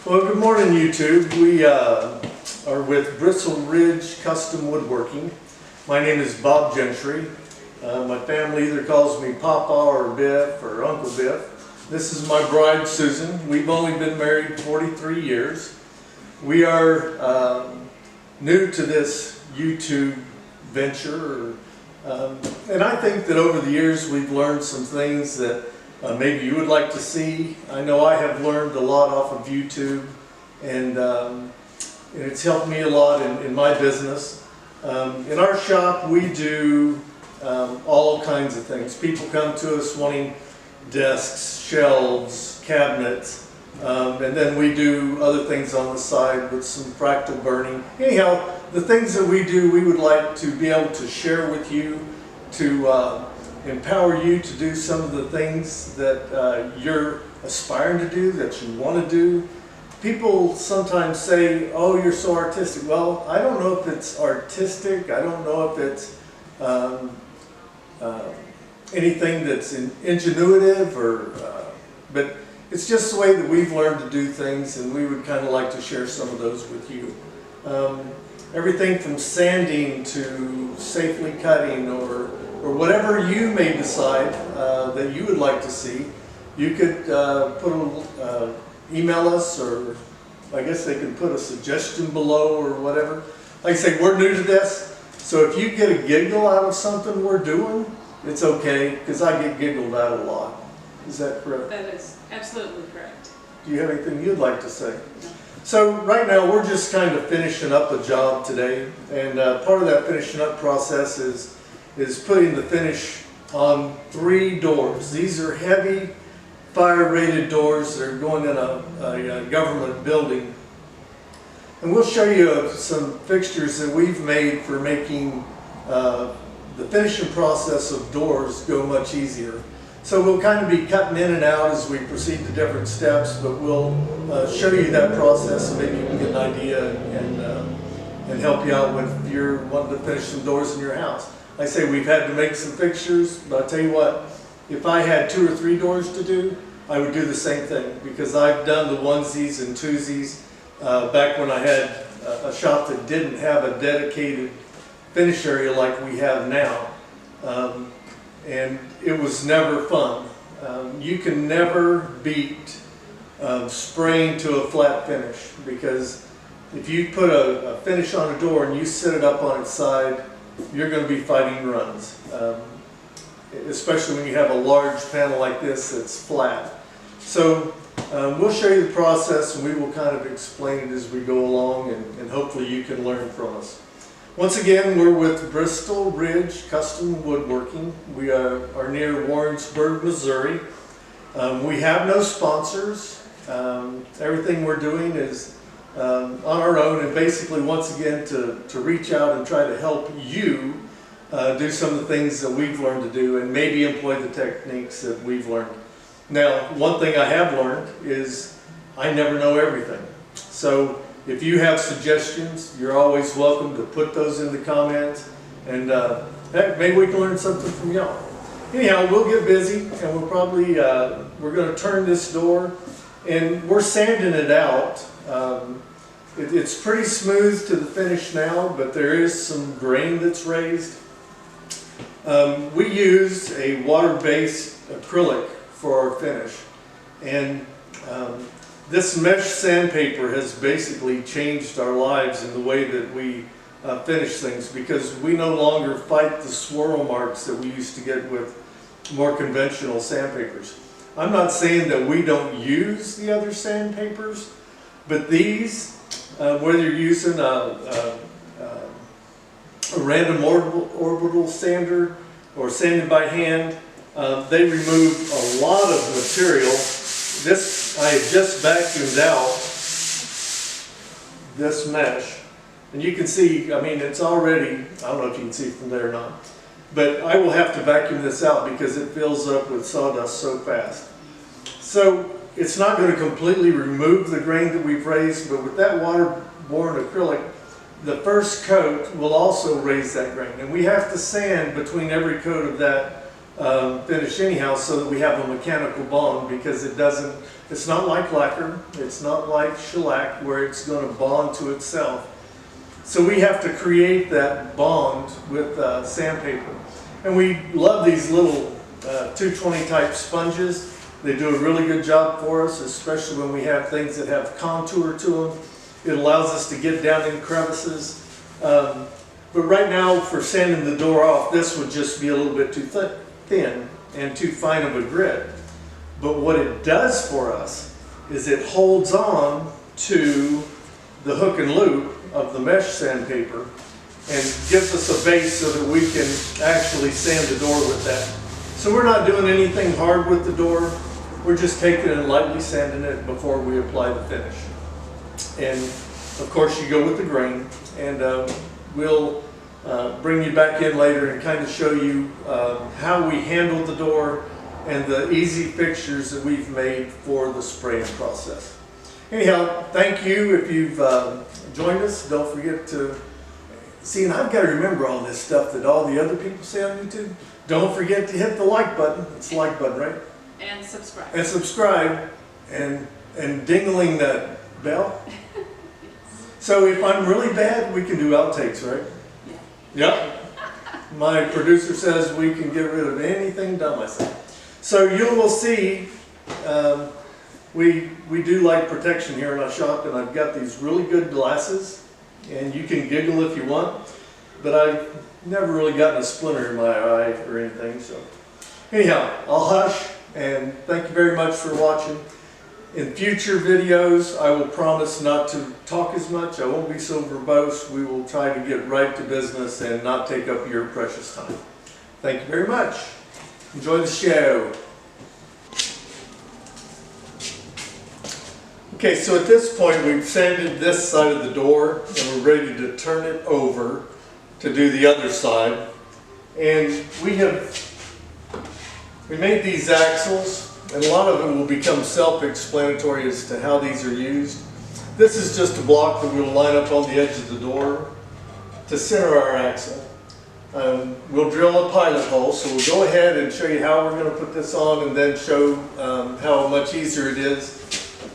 Well, good morning, YouTube. We are with Bristle Ridge Custom Woodworking. My name is Bob Gentry. My family either calls me Papa or Biff or Uncle Biff. This is my bride, Susan. We've only been married 43 years. We are new to this YouTube venture, and I think that over the years we've learned some things that maybe you would like to see. I know I have learned a lot off of YouTube, and it's helped me a lot in my business. In our shop we do all kinds of things. People come to us wanting desks, shelves, cabinets, and then we do other things on the side with some fractal burning. Anyhow, the things that we do, we would like to be able to share with you, to empower you to do some of the things that you're aspiring to do, that you want to do. People sometimes say, oh, you're so artistic. Well, I don't know if it's artistic. I don't know if it's anything that's ingenuitive, but it's just the way that we've learned to do things, and we would kind of like to share some of those with you. Everything from sanding to safely cutting, or whatever you may decide that you would like to see. You could email us, or I guess they can put a suggestion below or whatever. Like I say, we're new to this, so if you get a giggle out of something we're doing, it's okay, because I get giggled out a lot. Is that correct? That is absolutely correct. Do you have anything you'd like to say? No. So right now we're just kind of finishing up a job today, and part of that finishing up process is putting the finish on 3 doors. These are heavy fire rated doors. They're going in a government building. And we'll show you some fixtures that we've made for making the finishing process of doors go much easier. So we'll kind of be cutting in and out as we proceed to different steps, but we'll show you that process, and maybe you can get an idea and help you out if you're wanting to finish some doors in your house. Like I say, we've had to make some fixtures, but I'll tell you what, if I had 2 or 3 doors to do, I would do the same thing, because I've done the onesies and twosies back when I had a shop that didn't have a dedicated finish area like we have now. And it was never fun. You can never beat spraying to a flat finish, because if you put a finish on a door and you set it up on its side, you're going to be fighting runs, especially when you have a large panel like this that's flat. So we'll show you the process, and we will kind of explain it as we go along, and hopefully you can learn from us. Once again, we're with Bristle Ridge Custom Woodworking. We are near Warrensburg, Missouri. We have no sponsors. Everything we're doing is on our own, and basically, once again, to reach out and try to help you do some of the things that we've learned to do, and maybe employ the techniques that we've learned. Now, one thing I have learned is I never know everything. So if you have suggestions, you're always welcome to put those in the comments, and heck, maybe we can learn something from y'all. Anyhow, we'll get busy, and we'll probably we're going to turn this door, and we're sanding it out. It's pretty smooth to the finish now, but there is some grain that's raised. We used a water-based acrylic for our finish, and this mesh sandpaper has basically changed our lives in the way that we finish things, because we no longer fight the swirl marks that we used to get with more conventional sandpapers. I'm not saying that we don't use the other sandpapers, but these, whether you're using a random orbital sander or sanded by hand, they remove a lot of material. This, I have just vacuumed out this mesh, and you can see, I mean, it's already, I don't know if you can see from there or not, but I will have to vacuum this out because it fills up with sawdust so fast. So it's not going to completely remove the grain that we've raised, but with that water-borne acrylic, the first coat will also raise that grain, and we have to sand between every coat of that finish anyhow, so that we have a mechanical bond, because it doesn't It's not like lacquer, it's not like shellac where it's going to bond to itself. So we have to create that bond with sandpaper. And we love these little 220 type sponges. They do a really good job for us, especially when we have things that have contour to them. It allows us to get down in crevices. But right now, for sanding the door off, this would just be a little bit too thin and too fine of a grit. But what it does for us is it holds on to the hook and loop of the mesh sandpaper and gives us a base so that we can actually sand the door with that. So we're not doing anything hard with the door. We're just taking it and lightly sanding it before we apply the finish. And of course you go with the grain, and we'll bring you back in later and kind of show you how we handle the door and the easy fixtures that we've made for the spraying process. Anyhow, thank you if you've joined us. Don't forget to see, and I've got to remember all this stuff that all the other people say on YouTube. Don't forget to hit the like button. It's the like button, right? And subscribe. And subscribe and dingling that bell. So if I'm really bad, we can do outtakes, right? Yeah. Yep. My producer says we can get rid of anything dumb I say. So you will see, we do like protection here in our shop, and I've got these really good glasses, and you can giggle if you want, but I've never really gotten a splinter in my eye or anything. So anyhow, I'll hush, and thank you very much for watching. In future videos, I will promise not to talk as much. I won't be so verbose. We will try to get right to business and not take up your precious time. Thank you very much. Enjoy the show. Okay, so at this point we've sanded this side of the door and we're ready to turn it over to do the other side. And we made these axles, and a lot of it will become self-explanatory as to how these are used. This is just a block that we'll line up on the edge of the door to center our axle. We'll drill a pilot hole, so we'll go ahead and show you how we're going to put this on, and then show how much easier it is.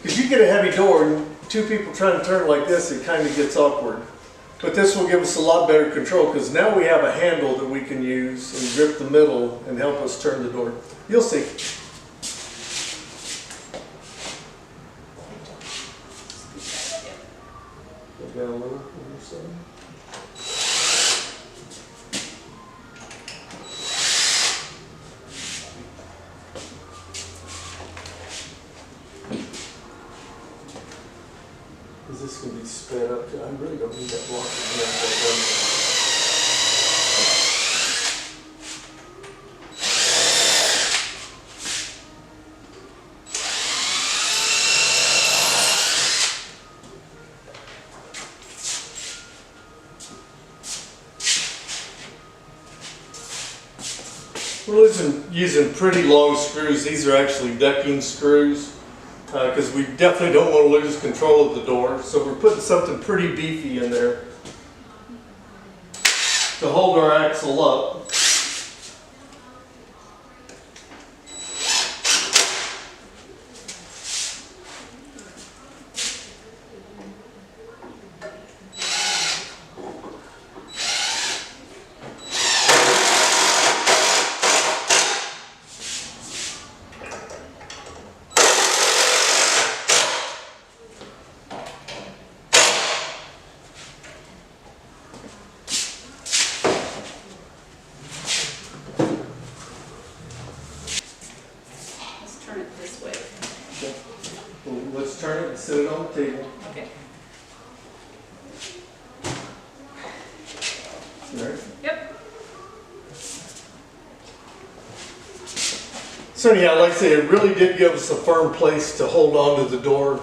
Because you get a heavy door and two people trying to turn it like this, it kind of gets awkward. But this will give us a lot better control, because now we have a handle that we can use and grip the middle and help us turn the door. You'll see. Go down a little on your side. Is this going to be sped up? I really don't need that block in here. We're using pretty long screws. These are actually decking screws, because we definitely don't want to lose control of the door. So we're putting something pretty beefy in there to hold our axle up. Turn it this way. Okay. Well, let's turn it and set it on the table. Okay. All right. Yep. So anyhow, like I say, it really did give us a firm place to hold on to the door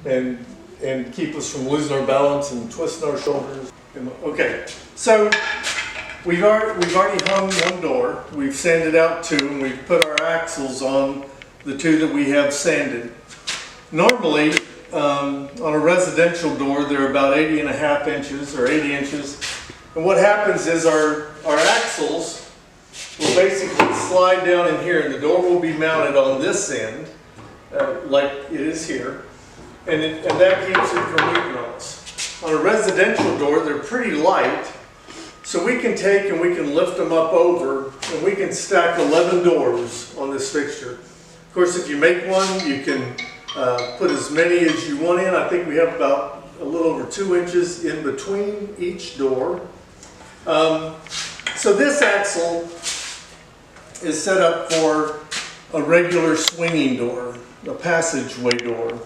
and keep us from losing our balance and twisting our shoulders. Okay, so we've already hung one door. We've sanded out two, and we've put our axles on the two that we have sanded. Normally, on a residential door, they're about 80.5 inches or 80 inches. And what happens is our axles will basically slide down in here, and the door will be mounted on this end. like it is here, and that keeps it from leaking on us. On a residential door, they're pretty light, so we can take and we can lift them up over, and we can stack 11 doors on this fixture. Of course, if you make one, you can put as many as you want in. I think we have about a little over 2 inches in between each door. So this axle is set up for a regular swinging door, a passageway door.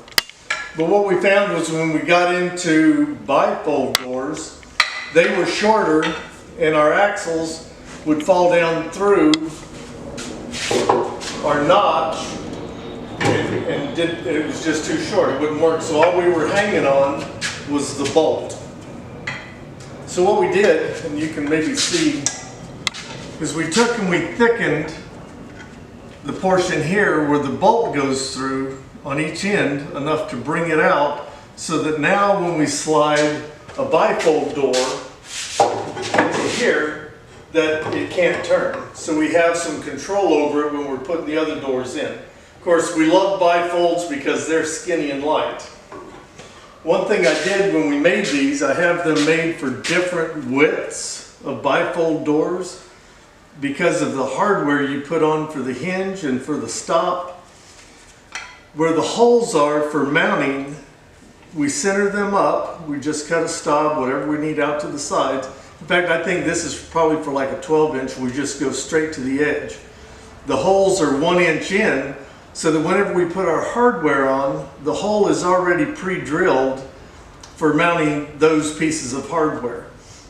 But what we found was when we got into bifold doors, they were shorter and our axles would fall down through our notch, and it was just too short. It wouldn't work. So all we were hanging on was the bolt. So what we did, and you can maybe see, is we took and we thickened the portion here where the bolt goes through on each end enough to bring it out, so that now when we slide a bifold door into here, that it can't turn. So we have some control over it when we're putting the other doors in. Of course, we love bifolds because they're skinny and light. One thing I did when we made these, I have them made for different widths of bifold doors because of the hardware you put on for the hinge and for the stop. Where the holes are for mounting, we center them up. We just cut a stop, whatever we need out to the sides. In fact, I think this is probably for like a 12-inch. We just go straight to the edge. The holes are 1 inch in, so that whenever we put our hardware on, the hole is already pre-drilled for mounting those pieces of hardware.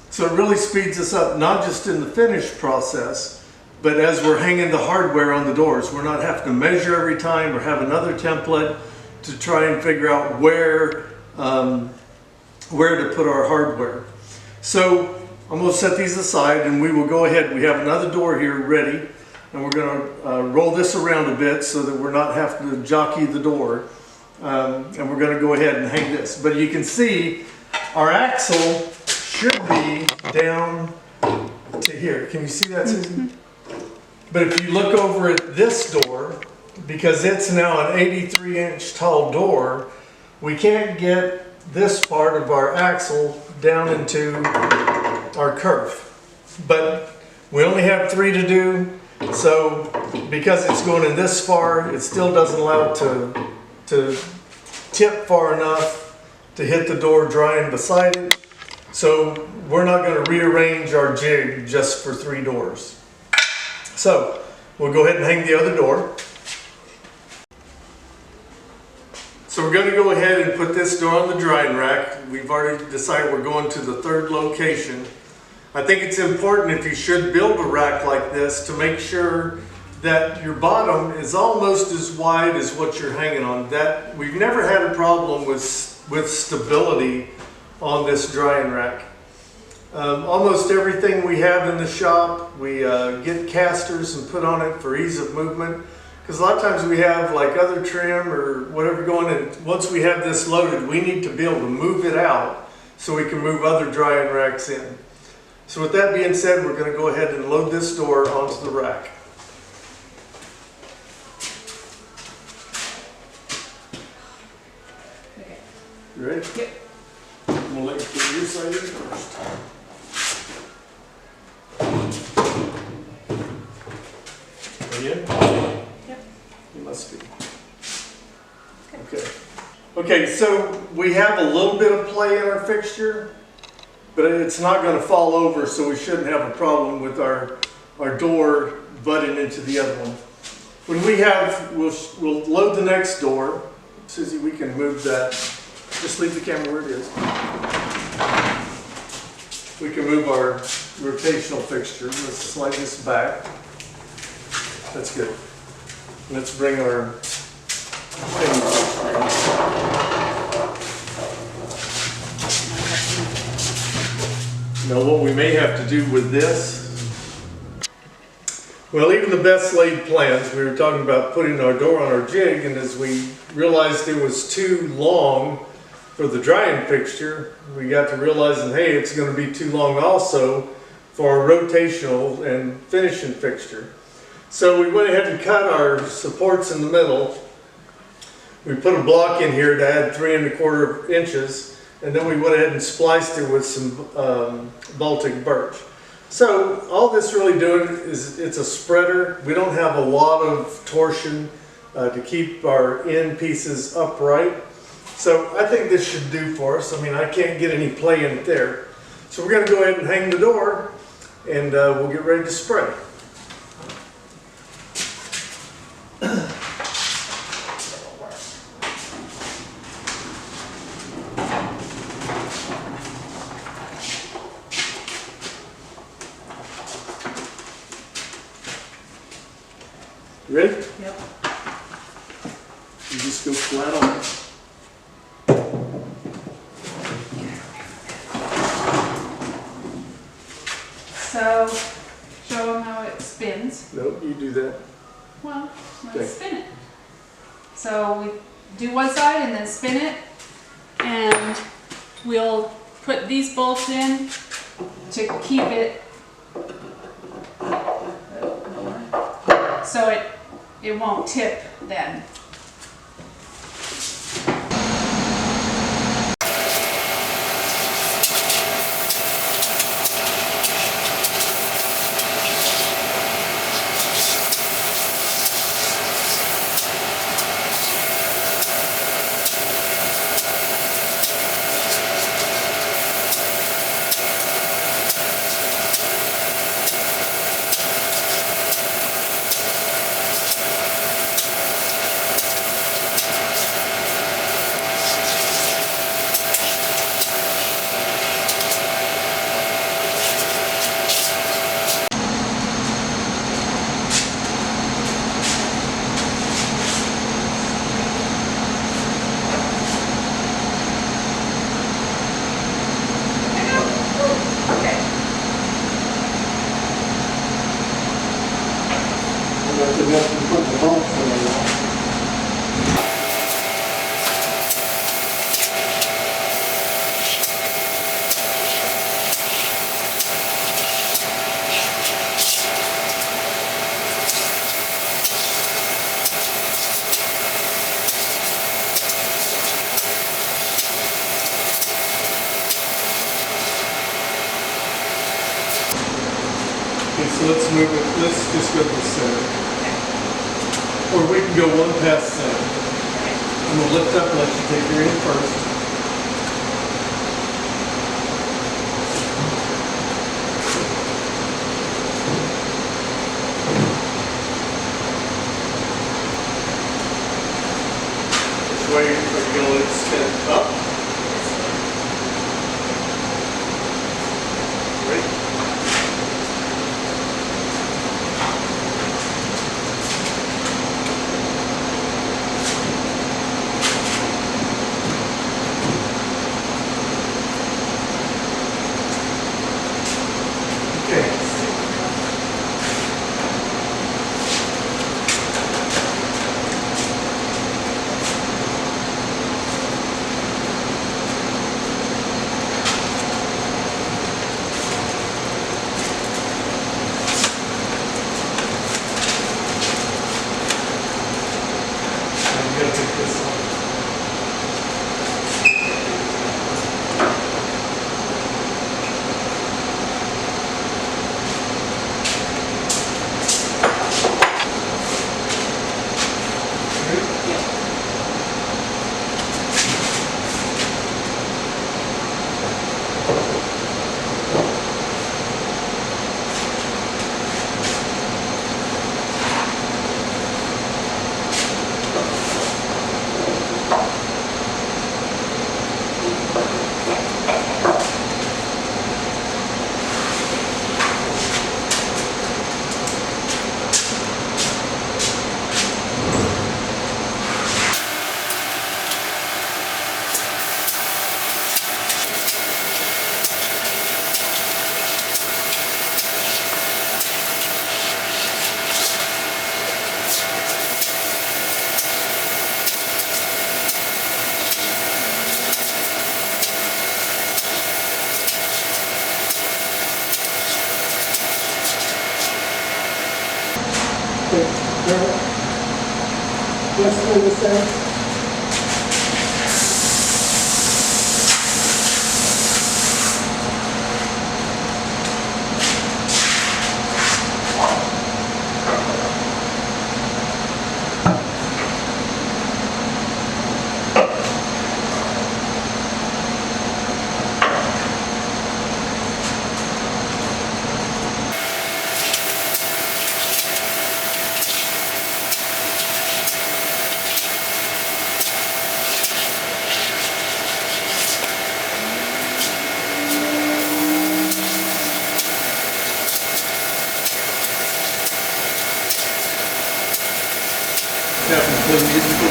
So it really speeds us up, not just in the finish process, but as we're hanging the hardware on the doors. We're not having to measure every time or have another template to try and figure out where to put our hardware. So I'm going to set these aside and we will go ahead. We have another door here ready. And we're going to roll this around a bit so that we're not having to jockey the door. And we're going to go ahead and hang this. But you can see our axle should be down to here. Can you see that, Susan? But if you look over at this door, because it's now an 83-inch tall door, we can't get this part of our axle down into our kerf. But we only have 3 to do. So because it's going in this far, it still doesn't allow it to tip far enough to hit the door drying beside it. So we're not going to rearrange our jig just for 3 doors. So we'll go ahead and hang the other door. So we're going to go ahead and put this door on the drying rack. We've already decided we're going to the 3rd location. I think it's important, if you should build a rack like this, to make sure that your bottom is almost as wide as what you're hanging on. That we've never had a problem with stability on this drying rack. Almost everything we have in the shop, we get casters and put on it for ease of movement. Because a lot of times we have like other trim or whatever going, and once we have this loaded, we need to be able to move it out so we can move other drying racks in. So with that being said, we're going to go ahead and load this door onto the rack. Okay. You ready? Yep. I'm going to let you put your side in first. Are you in? Yep. You must be. Okay. Okay, so we have a little bit of play in our fixture, but it's not going to fall over, so we shouldn't have a problem with our door butting into the other one. When we have, we'll load the next door. Susie, we can move that. Just leave the camera where it is. We can move our rotational fixture. Let's slide this back. That's good. Let's bring our Now what we may have to do with this, well, even the best laid plans, we were talking about putting our door on our jig, and as we realized it was too long for the drying fixture, we got to realizing, hey, it's going to be too long also for our rotational and finishing fixture. So we went ahead and cut our supports in the middle, We put a block in here to add 3¼ inches, and then we went ahead and spliced it with some Baltic birch. So all this really doing is it's a spreader. We don't have a lot of torsion to keep our end pieces upright. So I think this should do for us. I mean, I can't get any play in it there. So we're going to go ahead and hang the door, and we'll get ready to spray. Ready? Yep. You just go flat on it. So, show them how it spins. Nope, you do that. Well, let's Okay. spin it. So we do one side and then spin it, and we'll put these bolts in to keep it so it won't tip then. Okay, so let's move it. Let's just go to the center. Or we can go one past center. I'm going to lift up and let you take your end first. Which way are you going to let it spin? Up? Ready? Okay. I'm going to take this one. Just through the center.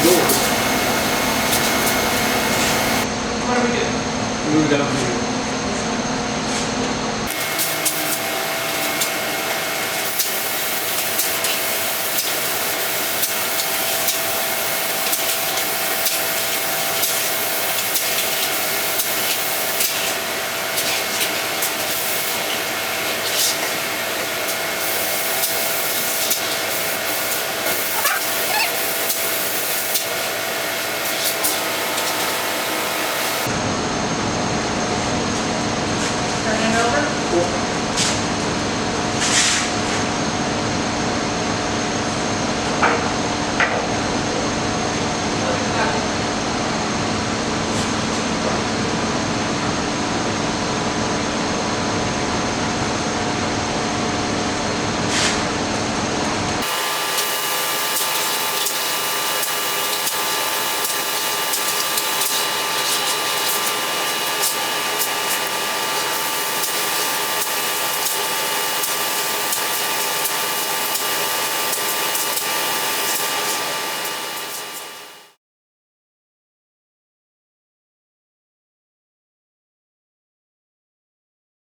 doors. What are we doing? Move down here.